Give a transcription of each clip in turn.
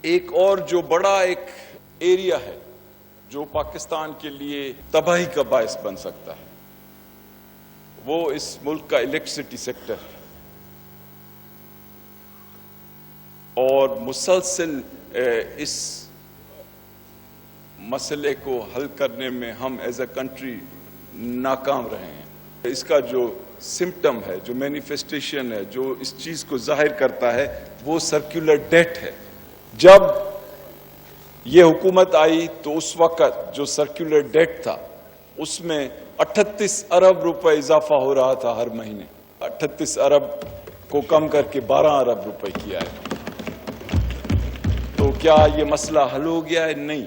ایک اور جو بڑا ایک ایریا ہے جو پاکستان کے لیے تباہی کا باعث بن سکتا ہے وہ اس ملک کا الیکٹریسٹی سیکٹر ہے، اور مسلسل اس مسئلے کو حل کرنے میں ہم ایز اے کنٹری ناکام رہے ہیں۔ اس کا جو سمپٹم ہے، جو مینیفیسٹیشن ہے، جو اس چیز کو ظاہر کرتا ہے وہ سرکولر ڈیٹ ہے۔ جب یہ حکومت آئی تو اس وقت جو سرکولر ڈیٹ تھا اس میں 38 ارب روپے اضافہ ہو رہا تھا ہر مہینے۔ 38 ارب کو کم کر کے 12 ارب روپے کیا ہے۔ تو کیا یہ مسئلہ حل ہو گیا ہے؟ نہیں،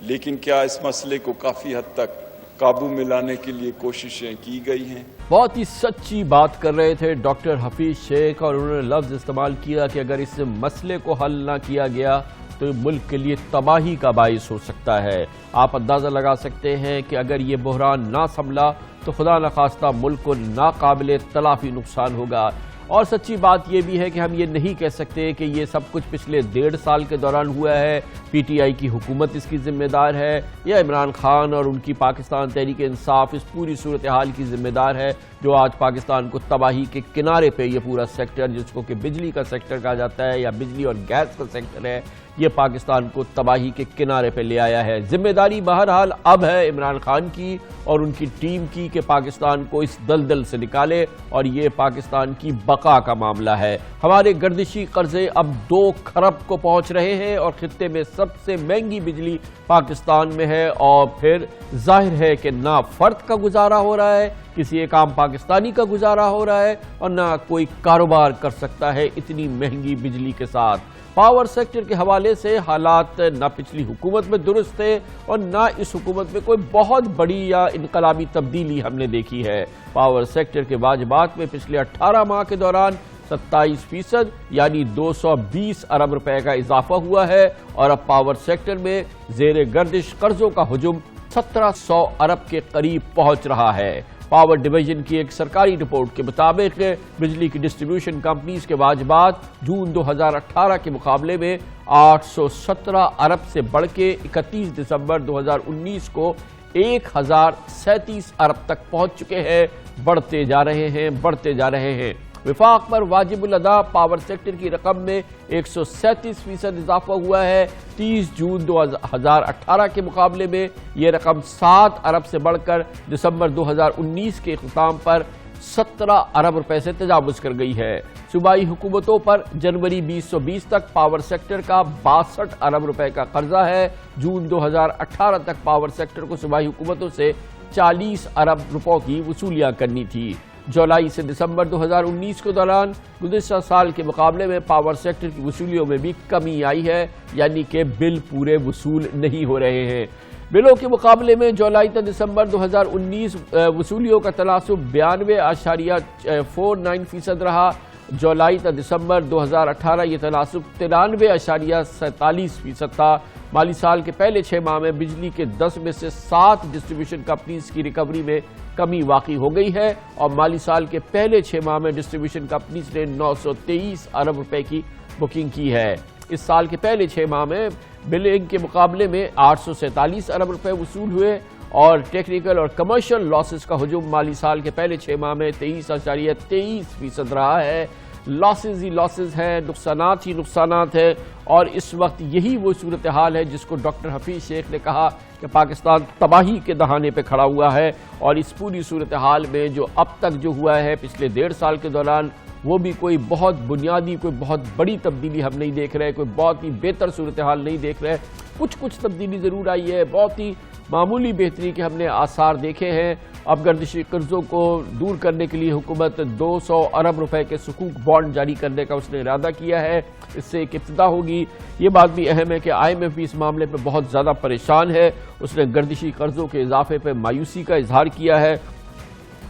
لیکن کیا اس مسئلے کو کافی حد تک قابو میں لانے کے لیے کوششیں کی گئی ہیں؟ بہت ہی سچی بات کر رہے تھے ڈاکٹر حفیظ شیخ، اور انہوں نے لفظ استعمال کیا کہ اگر اس مسئلے کو حل نہ کیا گیا تو یہ ملک کے لیے تباہی کا باعث ہو سکتا ہے۔ آپ اندازہ لگا سکتے ہیں کہ اگر یہ بحران نہ سنبھلا تو خدا نخواستہ ملک کو ناقابل تلافی نقصان ہوگا۔ اور سچی بات یہ بھی ہے کہ ہم یہ نہیں کہہ سکتے کہ یہ سب کچھ پچھلے 1.5 سال کے دوران ہوا ہے، پی ٹی آئی کی حکومت اس کی ذمہ دار ہے، یا عمران خان اور ان کی پاکستان تحریک انصاف اس پوری صورتحال کی ذمہ دار ہے جو آج پاکستان کو تباہی کے کنارے پہ یہ پورا سیکٹر، جس کو کہ بجلی کا سیکٹر کہا جاتا ہے یا بجلی اور گیس کا سیکٹر ہے، یہ پاکستان کو تباہی کے کنارے پہ لے آیا ہے۔ ذمہ داری بہرحال اب ہے عمران خان کی اور ان کی ٹیم کی کہ پاکستان کو اس دلدل سے نکالے، اور یہ پاکستان کی بقا کا معاملہ ہے۔ ہمارے گردشی قرضے اب 2 کھرب کو پہنچ رہے ہیں، اور خطے میں سب سے مہنگی بجلی پاکستان میں ہے، اور پھر ظاہر ہے کہ نہ فرد کا گزارا ہو رہا ہے، کسی ایک عام پاکستانی کا گزارا ہو رہا ہے، اور نہ کوئی کاروبار کر سکتا ہے اتنی مہنگی بجلی کے ساتھ۔ پاور سیکٹر کے حوالے سے حالات نہ پچھلی حکومت میں درست تھے اور نہ اس حکومت میں کوئی بہت بڑی یا انقلابی تبدیلی ہم نے دیکھی ہے۔ پاور سیکٹر کے واجبات میں پچھلے 18 ماہ کے دوران 27% یعنی 220 ارب روپے کا اضافہ ہوا ہے، اور اب پاور سیکٹر میں زیر گردش قرضوں کا حجم 1700 ارب کے قریب پہنچ رہا ہے۔ پاور ڈویژن کی ایک سرکاری رپورٹ کے مطابق بجلی کی ڈسٹریبیوشن کمپنیز کے واجبات جون 2018 کے مقابلے میں 817 ارب سے بڑھ کے 31 دسمبر 2019 کو 1037 ارب تک پہنچ چکے ہیں، بڑھتے جا رہے ہیں۔ وفاق پر واجب الادا پاور سیکٹر کی رقم میں 137% اضافہ ہوا ہے۔ 30 جون 2018 کے مقابلے میں یہ رقم 7 ارب سے بڑھ کر دسمبر 2019 کے اختتام پر 17 ارب روپے سے تجاوز کر گئی ہے۔ صوبائی حکومتوں پر جنوری 2020 تک پاور سیکٹر کا 62 ارب روپے کا قرضہ ہے۔ جون 2018 تک پاور سیکٹر کو صوبائی حکومتوں سے 40 ارب روپوں کی وصولیاں کرنی تھی۔ جولائی سے دسمبر 2019 کے دوران گزشتہ سال کے مقابلے میں پاور سیکٹر کی وصولیوں میں بھی کمی آئی ہے، یعنی کہ بل پورے وصول نہیں ہو رہے ہیں۔ بلوں کے مقابلے میں جولائی تا دسمبر 2019 وصولیوں کا تناسب 92.49% رہا۔ جولائی تا دسمبر 2018 یہ تناسب 93.47% تھا۔ مالی سال کے پہلے 6 ماہ میں بجلی کے 10 میں سے 7 ڈسٹریبیوشن کمپنیز کی ریکوری میں کمی واقع ہو گئی ہے، اور مالی سال کے پہلے 6 ماہ میں ڈسٹریبیوشن کمپنیز نے 923 ارب روپے کی بکنگ کی ہے۔ اس سال کے پہلے 6 ماہ میں بلنگ کے مقابلے میں 847 ارب روپے وصول ہوئے، اور ٹیکنیکل اور کمرشل لاسز کا حجم مالی سال کے پہلے 6 ماہ میں 23.23% رہا ہے۔ لاسز ہی لاسز ہیں، نقصانات ہی نقصانات ہیں، اور اس وقت یہی وہ صورتحال ہے جس کو ڈاکٹر حفیظ شیخ نے کہا کہ پاکستان تباہی کے دہانے پہ کھڑا ہوا ہے، اور اس پوری صورتحال میں جو اب تک جو ہوا ہے پچھلے 1.5 سال کے دوران وہ بھی کوئی بہت بنیادی، کوئی بہت بڑی تبدیلی ہم نہیں دیکھ رہے، کوئی بہت ہی بہتر صورتحال نہیں دیکھ رہے۔ کچھ تبدیلی ضرور آئی ہے، بہت ہی معمولی بہتری کے ہم نے آثار دیکھے ہیں۔ اب گردشی قرضوں کو دور کرنے کے لیے حکومت 200 ارب روپے کے سکوک بانڈ جاری کرنے کا اس نے ارادہ کیا ہے، اس سے ایک ابتدا ہوگی۔ یہ بات بھی اہم ہے کہ IMF بھی اس معاملے پہ بہت زیادہ پریشان ہے، اس نے گردشی قرضوں کے اضافے پہ مایوسی کا اظہار کیا ہے۔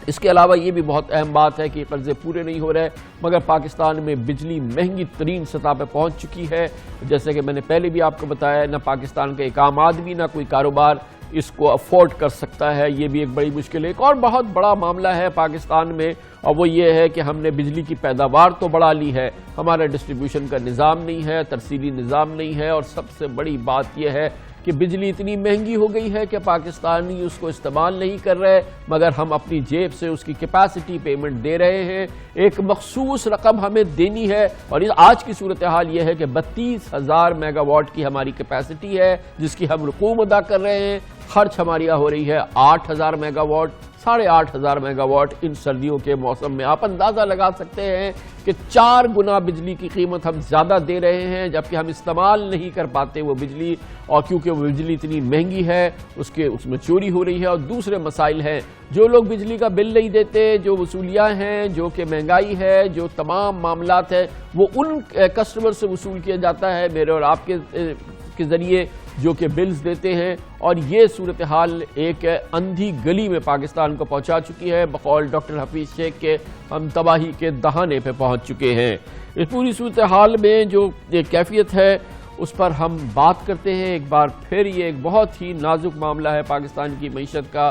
اس کے علاوہ یہ بھی بہت اہم بات ہے کہ قرضے پورے نہیں ہو رہے، مگر پاکستان میں بجلی مہنگی ترین سطح پہ پہنچ چکی ہے۔ جیسے کہ میں نے پہلے بھی آپ کو بتایا، نہ پاکستان کا ایک عام آدمی، نہ کوئی کاروبار اس کو افورڈ کر سکتا ہے، یہ بھی ایک بڑی مشکل ہے۔ ایک اور بہت بڑا معاملہ ہے پاکستان میں، اور وہ یہ ہے کہ ہم نے بجلی کی پیداوار تو بڑھا لی ہے، ہمارا ڈسٹریبیوشن کا نظام نہیں ہے، ترسیلی نظام نہیں ہے، اور سب سے بڑی بات یہ ہے کہ بجلی اتنی مہنگی ہو گئی ہے کہ پاکستانی اس کو استعمال نہیں کر رہے، مگر ہم اپنی جیب سے اس کی کیپیسٹی پیمنٹ دے رہے ہیں۔ ایک مخصوص رقم ہمیں دینی ہے، اور آج کی صورتحال یہ ہے کہ 32,000 میگا واٹ کی ہماری کیپیسٹی ہے جس کی ہم رقوم ادا کر رہے ہیں، خرچ ہماری ہو رہی ہے 8,000 mega what, 8,500 mega what in سردیوں کے موسم میں۔ آپ اندازہ لگا سکتے ہیں کہ 4 گنا بجلی کی قیمت ہم زیادہ دے رہے ہیں، جبکہ ہم استعمال نہیں کر پاتے وہ بجلی، اور کیونکہ وہ بجلی اتنی مہنگی ہے اس میں چوری ہو رہی ہے، اور دوسرے مسائل ہیں۔ جو لوگ بجلی کا بل نہیں دیتے، جو وصولیاں ہیں، جو کہ مہنگائی ہے، جو تمام معاملات ہیں، وہ ان کسٹمر سے وصول کیا جاتا ہے، میرے اور آپ کے ذریعے، جو کہ بلز دیتے ہیں، اور یہ صورتحال ایک اندھی گلی میں پاکستان کو پہنچا چکی ہے۔ بقول ڈاکٹر حفیظ شیخ کے ہم تباہی کے دہانے پہ پہنچ چکے ہیں۔ اس پوری صورتحال میں جو کیفیت ہے اس پر ہم بات کرتے ہیں ایک بار پھر۔ یہ ایک بہت ہی نازک معاملہ ہے پاکستان کی معیشت کا۔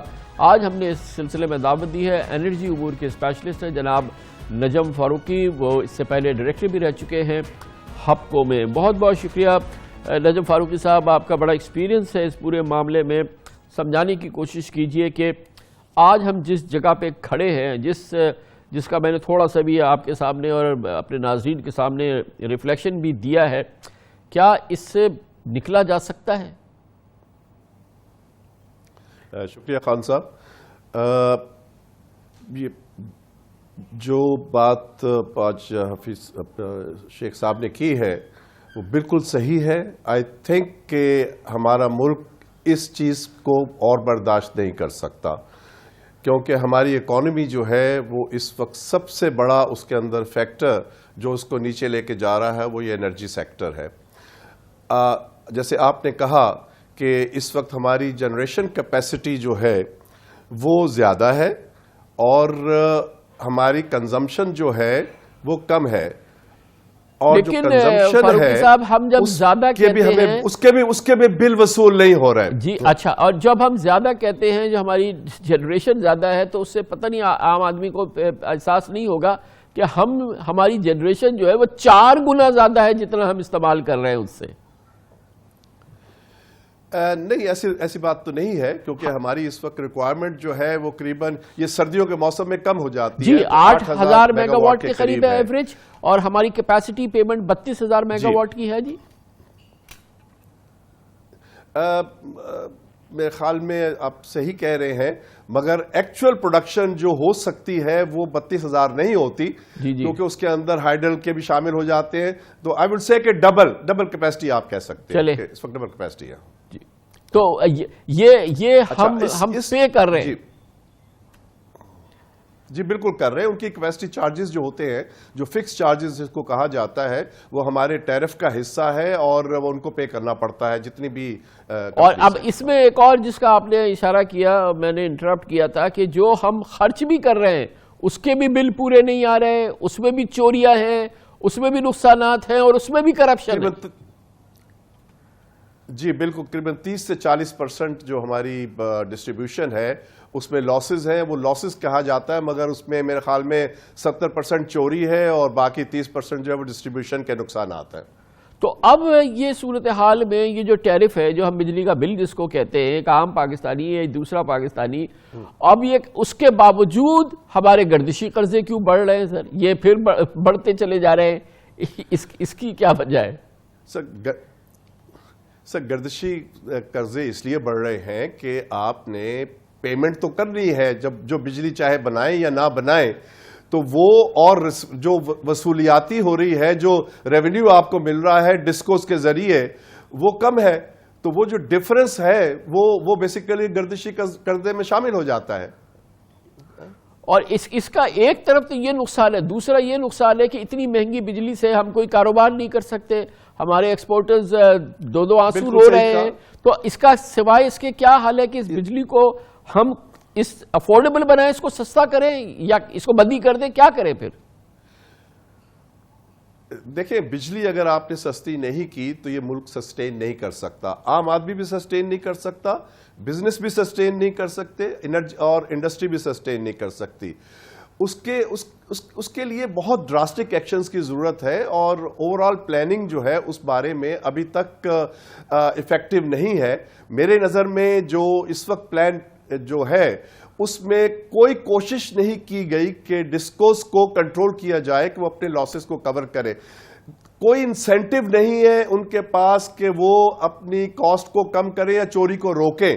آج ہم نے اس سلسلے میں دعوت دی ہے انرجی امور کے اسپیشلسٹ ہیں جناب نجم فاروقی، وہ اس سے پہلے ڈائریکٹر بھی رہ چکے ہیں ہپکو میں۔ بہت بہت شکریہ نجم فاروقی صاحب، آپ کا بڑا ایکسپیرینس ہے اس پورے معاملے میں۔ سمجھانے کی کوشش کیجئے کہ آج ہم جس جگہ پہ کھڑے ہیں، جس کا میں نے تھوڑا سا بھی آپ کے سامنے اور اپنے ناظرین کے سامنے ریفلیکشن بھی دیا ہے، کیا اس سے نکلا جا سکتا ہے؟ شکریہ خان صاحب۔ یہ جو بات آج حفیظ شیخ صاحب نے کی ہے وہ بالکل صحیح ہے۔ آئی تھنک کہ ہمارا ملک اس چیز کو اور برداشت نہیں کر سکتا، کیونکہ ہماری اکانومی جو ہے وہ اس وقت سب سے بڑا اس کے اندر فیکٹر جو اس کو نیچے لے کے جا رہا ہے وہ یہ انرجی سیکٹر ہے۔ جیسے آپ نے کہا کہ اس وقت ہماری جنریشن کیپیسٹی جو ہے وہ زیادہ ہے، اور ہماری کنزمپشن جو ہے وہ کم ہے، اور جو کنزمپشن ہے صاحب ہم جب زیادہ کہتے ہیں اس کے بھی بل وصول نہیں ہو رہا ہے۔ جی اچھا، اور جب ہم زیادہ کہتے ہیں جو ہماری جنریشن زیادہ ہے تو اس سے پتہ نہیں عام آدمی کو احساس نہیں ہوگا کہ ہماری جنریشن جو ہے وہ 4 گنا زیادہ ہے جتنا ہم استعمال کر رہے ہیں اس سے۔ نہیں، ایسی بات تو نہیں ہے، کیونکہ ہماری اس وقت ریکوائرمنٹ جو ہے وہ قریباً یہ سردیوں کے موسم میں کم ہو جاتی ہے۔ جی 8,000 میگا واٹ کے قریب ہے ایوریج، اور ہماری کیپیسٹی پیمنٹ 32,000 میگا واٹ کی ہے۔ جی میرے خیال میں آپ صحیح کہہ رہے ہیں، مگر ایکچوئل پروڈکشن جو ہو سکتی ہے وہ 32,000 نہیں ہوتی، کیونکہ اس کے اندر ہائیڈل کے بھی شامل ہو جاتے ہیں۔ تو آئی وڈ سے کہ ڈبل کیپیسٹی آپ کہہ سکتے ہیں، اس وقت ڈبل کیپیسٹی ہے۔ جی تو یہ ہم پے کر رہے ہیں۔ جی بالکل کر رہے ہیں۔ ان کی کیپیسٹی چارجز جو ہوتے ہیں، جو فکس چارجز جس کو کہا جاتا ہے، وہ ہمارے ٹیرف کا حصہ ہے، اور وہ ان کو پے کرنا پڑتا ہے جتنی بھی۔ اور اب اس میں ایک اور جس کا آپ نے اشارہ کیا، میں نے انٹرپٹ کیا تھا، کہ جو ہم خرچ بھی کر رہے ہیں اس کے بھی بل پورے نہیں آ رہے، اس میں بھی چوریاں ہیں، اس میں بھی نقصانات ہیں، اور اس میں بھی کرپشن ہے۔ جی بالکل، تقریباً 30 سے 40% جو ہماری ڈسٹریبیوشن ہے اس میں لاسز ہیں، وہ لاسز کہا جاتا ہے، مگر اس میں میرے خیال میں 70% چوری ہے، اور باقی 30% جو ہے وہ ڈسٹریبیوشن کے نقصانات ہیں۔ تو اب یہ صورتحال میں یہ جو ٹیرف ہے، جو ہم بجلی کا بل جس کو کہتے ہیں، ایک عام پاکستانی ہے دوسرا پاکستانی، اب یہ اس کے باوجود ہمارے گردشی قرضے کیوں بڑھ رہے ہیں سر؟ یہ پھر بڑھتے چلے جا رہے ہیں، اس کی کیا وجہ ہے؟ سر گردشی قرضے اس لیے بڑھ رہے ہیں کہ آپ نے پیمنٹ تو کرنی ہے، جو بجلی چاہے بنائیں یا نہ بنائیں، تو وہ اور جو وصولیاتی ہو رہی ہے، جو ریونیو آپ کو مل رہا ہے ڈسکوز کے ذریعے، وہ کم ہے، تو وہ جو ڈیفرنس ہے وہ بیسیکلی گردشی قرضے میں شامل ہو جاتا ہے۔ اور اس کا ایک طرف تو یہ نقصان ہے، دوسرا یہ نقصان ہے کہ اتنی مہنگی بجلی سے ہم کوئی کاروبار نہیں کر سکتے، ہمارے ایکسپورٹرز دو آنسو رو رہے ہیں۔ تو اس کا سوائے اس کے کیا حل ہے کہ اس بجلی کو ہم اس افورڈیبل بنائیں، اس کو سستا کریں، یا اس کو بندی کر دیں، کیا کریں پھر؟ دیکھیں بجلی اگر آپ نے سستی نہیں کی تو یہ ملک سسٹین نہیں کر سکتا. عام آدمی بھی سسٹین نہیں کر سکتا, بزنس بھی سسٹین نہیں کر سکتے, انرجی اور انڈسٹری بھی سسٹین نہیں کر سکتی. اس کے لیے بہت ڈراسٹک ایکشنز کی ضرورت ہے, اور اوور آل پلاننگ جو ہے اس بارے میں ابھی تک افیکٹو نہیں ہے. میرے نظر میں جو اس وقت پلان جو ہے اس میں کوئی کوشش نہیں کی گئی کہ ڈسکوز کو کنٹرول کیا جائے کہ وہ اپنے لاسز کو کور کرے. کوئی انسینٹیو نہیں ہے ان کے پاس کہ وہ اپنی کاسٹ کو کم کریں یا چوری کو روکیں.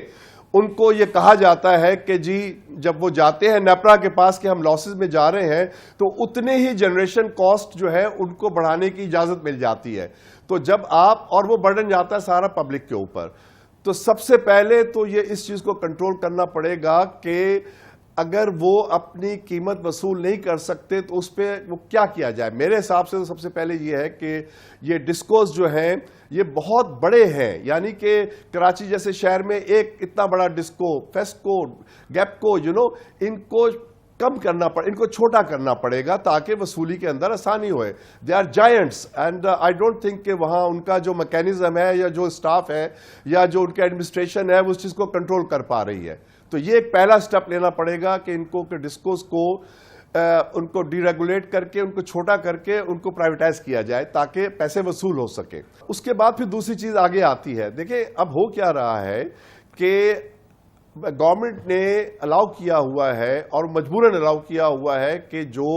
ان کو یہ کہا جاتا ہے کہ جی جب وہ جاتے ہیں نیپرا کے پاس کہ ہم لاسز میں جا رہے ہیں تو اتنے ہی جنریشن کاسٹ جو ہے ان کو بڑھانے کی اجازت مل جاتی ہے. تو جب آپ, اور وہ برڈن جاتا ہے سارا پبلک کے اوپر. تو سب سے پہلے تو یہ اس چیز کو کنٹرول کرنا پڑے گا کہ اگر وہ اپنی قیمت وصول نہیں کر سکتے تو اس پہ وہ کیا جائے. میرے حساب سے تو سب سے پہلے یہ ہے کہ یہ ڈسکوز جو ہیں یہ بہت بڑے ہیں, یعنی کہ کراچی جیسے شہر میں ایک اتنا بڑا ڈسکو, فیسکو, گیپکو, ان کو کم کرنا پڑے, ان کو چھوٹا کرنا پڑے گا تاکہ وصولی کے اندر آسانی ہوئے. They are giants and I don't think کہ وہاں ان کا جو میکینزم ہے یا جو اسٹاف ہے یا جو ان کا ایڈمنسٹریشن ہے وہ اس چیز کو کنٹرول کر پا رہی ہے. تو یہ ایک پہلا سٹیپ لینا پڑے گا کہ ان کو ڈسکوز کو ان کو ڈی ریگولیٹ کر کے, ان کو چھوٹا کر کے ان کو پرائیویٹائز کیا جائے تاکہ پیسے وصول ہو سکے. اس کے بعد پھر دوسری چیز آگے آتی ہے. دیکھیں اب ہو کیا رہا ہے کہ گورنمنٹ نے الاؤ کیا ہوا ہے اور مجبوراً الاؤ کیا ہوا ہے کہ جو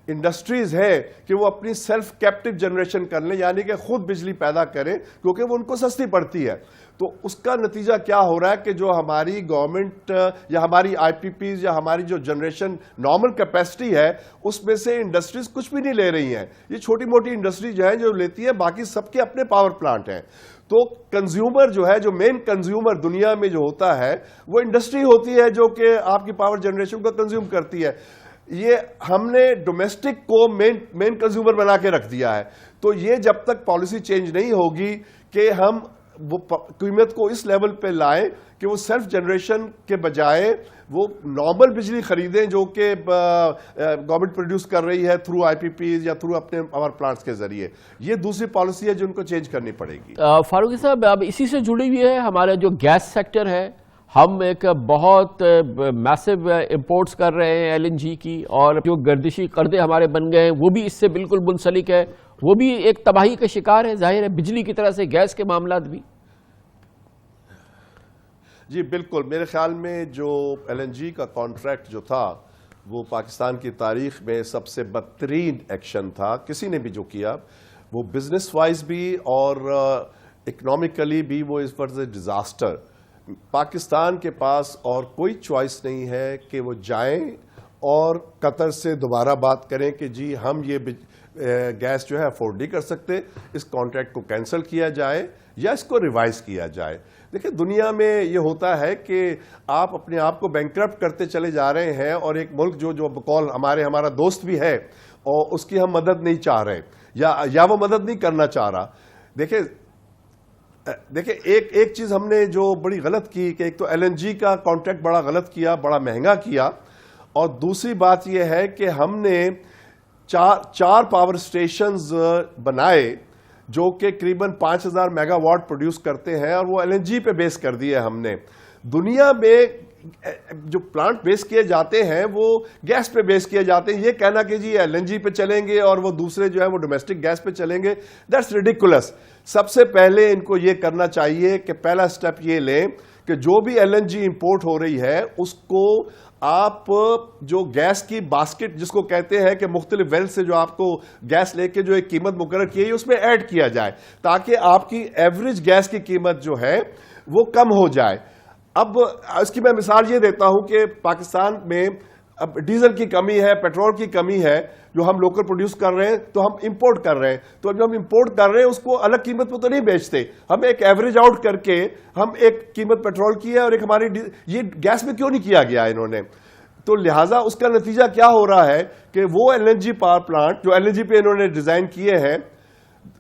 انڈسٹریز ہے کہ وہ اپنی سیلف کیپٹیو جنریشن کر لیں, یعنی کہ خود بجلی پیدا کریں کیونکہ وہ ان کو سستی پڑتی ہے. تو اس کا نتیجہ کیا ہو رہا ہے کہ جو ہماری گورنمنٹ یا ہماری آئی پی پیز یا ہماری جو جنریشن نارمل کیپیسٹی ہے اس میں سے انڈسٹریز کچھ بھی نہیں لے رہی ہیں. یہ چھوٹی موٹی انڈسٹری جو ہیں جو لیتی ہے, باقی سب کے اپنے پاور پلانٹ ہیں. تو کنزیومر جو ہے, جو مین کنزیومر دنیا میں جو ہوتا ہے وہ انڈسٹری ہوتی ہے جو کہ آپ کی پاور جنریشن کو کنزیوم کرتی ہے. یہ ہم نے ڈومیسٹک کو مین کنزیومر بنا کے رکھ دیا ہے. تو یہ جب تک پالیسی چینج نہیں ہوگی کہ ہم وہ قیمت کو اس لیول پہ لائیں کہ وہ سیلف جنریشن کے بجائے وہ نارمل بجلی خریدیں جو کہ گورنمنٹ پروڈیوس کر رہی ہے تھرو آئی پی پیز یا تھرو اپنے پاور پلانٹس کے ذریعے. یہ دوسری پالیسی ہے جو ان کو چینج کرنی پڑے گی. فاروقی صاحب, اب اسی سے جڑی ہوئی ہے ہمارا جو گیس سیکٹر ہے. ہم ایک بہت میسو امپورٹس کر رہے ہیں ایل این جی کی, اور جو گردشی قرضے ہمارے بن گئے ہیں وہ بھی اس سے بالکل منسلک ہے, وہ بھی ایک تباہی کا شکار ہے. ظاہر ہے بجلی کی طرح سے گیس کے معاملات بھی. جی بالکل, میرے خیال میں جو ایل این جی کا کانٹریکٹ جو تھا وہ پاکستان کی تاریخ میں سب سے بدترین ایکشن تھا کسی نے بھی جو کیا. وہ بزنس وائز بھی اور اکنامکلی بھی وہ اس واز اے ڈیزاسٹر. پاکستان کے پاس اور کوئی چوائس نہیں ہے کہ وہ جائیں اور قطر سے دوبارہ بات کریں کہ جی ہم یہ گیس جو ہے افورڈ نہیں کر سکتے, اس کانٹریکٹ کو کینسل کیا جائے یا اس کو ریوائز کیا جائے. دیکھیں دنیا میں یہ ہوتا ہے کہ آپ اپنے آپ کو بینکرپٹ کرتے چلے جا رہے ہیں, اور ایک ملک جو بقول ہمارا دوست بھی ہے اور اس کی ہم مدد نہیں چاہ رہے یا وہ مدد نہیں کرنا چاہ رہا. دیکھیں ایک چیز ہم نے جو بڑی غلط کی کہ ایک تو ایل این جی کا کانٹریکٹ بڑا غلط کیا, بڑا مہنگا کیا, اور دوسری بات یہ ہے کہ ہم نے چار پاور سٹیشنز بنائے جو کہ قریباً 5000 میگا واٹ پروڈیوس کرتے ہیں, اور وہ ایل این جی پہ بیس کر دیے ہم نے. دنیا میں جو پلانٹ بیس کیے جاتے ہیں وہ گیس پہ بیس کیے جاتے ہیں. یہ کہنا کہ جی ایل این جی پہ چلیں گے اور وہ دوسرے جو ہے وہ ڈومیسٹک گیس پہ چلیں گے, دیٹس ریڈیکولس. سب سے پہلے ان کو یہ کرنا چاہیے کہ پہلا سٹیپ یہ لیں کہ جو بھی ایل این جی امپورٹ ہو رہی ہے اس کو آپ جو گیس کی باسکٹ جس کو کہتے ہیں کہ مختلف ویل سے جو آپ کو گیس لے کے جو ایک قیمت مقرر کی ہے اس میں ایڈ کیا جائے تاکہ آپ کی ایوریج گیس کی قیمت جو ہے وہ کم ہو جائے. اب اس کی میں مثال یہ دیتا ہوں کہ پاکستان میں اب ڈیزل کی کمی ہے, پیٹرول کی کمی ہے, جو ہم لوکل پروڈیوس کر رہے ہیں تو ہم امپورٹ کر رہے ہیں. تو جو ہم امپورٹ کر رہے ہیں اس کو الگ قیمت پہ تو نہیں بیچتے, ہم ایک ایوریج آؤٹ کر کے ہم ایک قیمت پیٹرول کی ہے اور ایک ہماری یہ گیس میں کیوں نہیں کیا گیا انہوں نے. تو لہٰذا اس کا نتیجہ کیا ہو رہا ہے کہ وہ L N G power plant جو ایل این جی پہ انہوں نے ڈیزائن کیے ہیں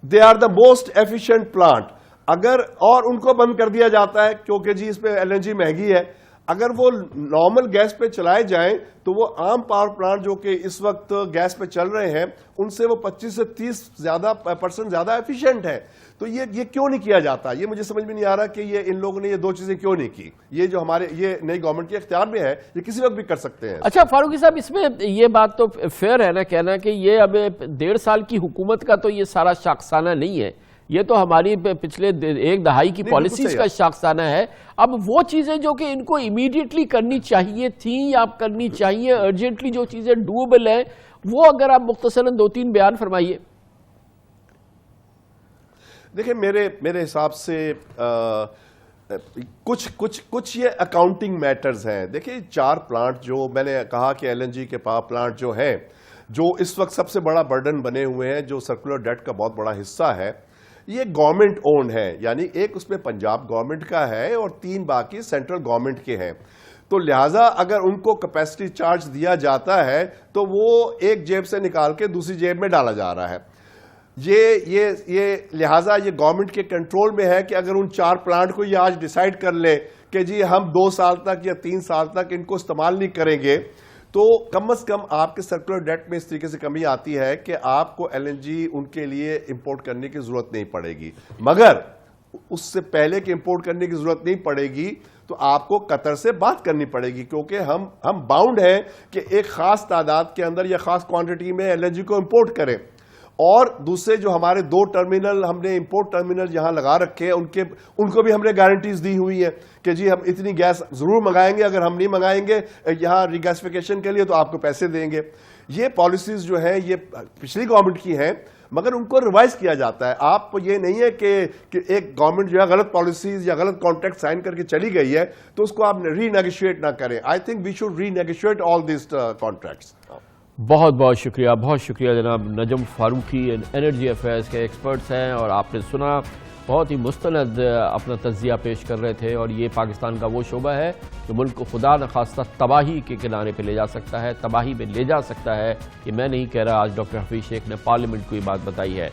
they are the most efficient plant, اگر اور ان کو بند کر دیا جاتا ہے کیونکہ جی اس پہ ایل این جی مہنگی ہے. اگر وہ نارمل گیس پہ چلائے جائیں تو وہ عام پاور پلانٹ جو کہ اس وقت گیس پہ چل رہے ہیں ان سے وہ 25 سے 30% زیادہ ایفیشینٹ ہے. تو یہ کیوں نہیں کیا جاتا؟ یہ مجھے سمجھ میں نہیں آ رہا کہ یہ ان لوگوں نے یہ دو چیزیں کیوں نہیں کی. یہ جو ہمارے یہ نئی گورنمنٹ کے اختیار میں ہے، یہ کسی وقت بھی کر سکتے ہیں. اچھا فاروقی صاحب، اس میں یہ بات تو فیئر ہے نا کہنا کہ یہ اب 1.5 سال کی حکومت کا تو یہ سارا شاخسانہ نہیں ہے، یہ تو ہماری پچھلے 1 دہائی کی پالیسیز کا شاخسانہ ہے. اب وہ چیزیں جو کہ ان کو امیڈیٹلی کرنی چاہیے تھیں یا کرنی چاہیے ارجنٹلی، جو چیزیں ڈوبل ہیں، وہ اگر آپ مختصراً 2-3 بیان فرمائیے. دیکھیں میرے حساب سے کچھ یہ اکاؤنٹنگ میٹرز ہیں. دیکھیں 4 پلانٹ جو میں نے کہا کہ LNG کے پاور پلانٹ جو ہیں، جو اس وقت سب سے بڑا برڈن بنے ہوئے ہیں، جو سرکولر ڈیٹ کا بہت بڑا حصہ ہے، یہ گورنمنٹ اون ہے. یعنی ایک اس میں پنجاب گورنمنٹ کا ہے اور 3 باقی سینٹرل گورنمنٹ کے ہیں. تو لہٰذا اگر ان کو کیپیسٹی چارج دیا جاتا ہے تو وہ ایک جیب سے نکال کے دوسری جیب میں ڈالا جا رہا ہے. یہ لہٰذا یہ گورنمنٹ کے کنٹرول میں ہے کہ اگر ان 4 پلانٹ کو یہ آج ڈیسائیڈ کر لے کہ جی ہم 2 سال تک یا 3 سال تک ان کو استعمال نہیں کریں گے، تو کم از کم آپ کے سرکولر ڈیٹ میں اس طریقے سے کمی آتی ہے کہ آپ کو LNG ان کے لیے امپورٹ کرنے کی ضرورت نہیں پڑے گی. مگر اس سے پہلے کہ امپورٹ کرنے کی ضرورت نہیں پڑے گی تو آپ کو قطر سے بات کرنی پڑے گی، کیونکہ ہم باؤنڈ ہیں کہ ایک خاص تعداد کے اندر یا خاص کوانٹٹی میں LNG کو امپورٹ کریں. اور دوسرے جو ہمارے 2 ٹرمینل ہم نے امپورٹ ٹرمینل یہاں لگا رکھے ہیں، ان کو بھی ہم نے گارنٹیز دی ہوئی ہے کہ جی ہم اتنی گیس ضرور منگائیں گے، اگر ہم نہیں منگائیں گے یہاں ریگیسیفیکیشن کے لیے تو آپ کو پیسے دیں گے. یہ پالیسیز جو ہیں یہ پچھلی گورنمنٹ کی ہیں، مگر ان کو ریوائز کیا جاتا ہے. آپ یہ نہیں ہے کہ ایک گورنمنٹ جو ہے غلط پالیسیز یا غلط کانٹریکٹ سائن کر کے چلی گئی ہے تو اس کو آپ ری نیگوشیٹ نہ کریں. I think we should renegotiate all these contracts. بہت بہت شکریہ جناب نجم فاروقی، انرجی افیئرز کے ایکسپرٹس ہیں، اور آپ نے سنا بہت ہی مستند اپنا تجزیہ پیش کر رہے تھے. اور یہ پاکستان کا وہ شعبہ ہے جو ملک کو خدا نخواستہ تباہی کے کنارے پہ لے جا سکتا ہے، تباہی میں لے جا سکتا ہے. یہ میں نہیں کہہ رہا، آج ڈاکٹر حفیظ شیخ نے پارلیمنٹ کو یہ بات بتائی ہے.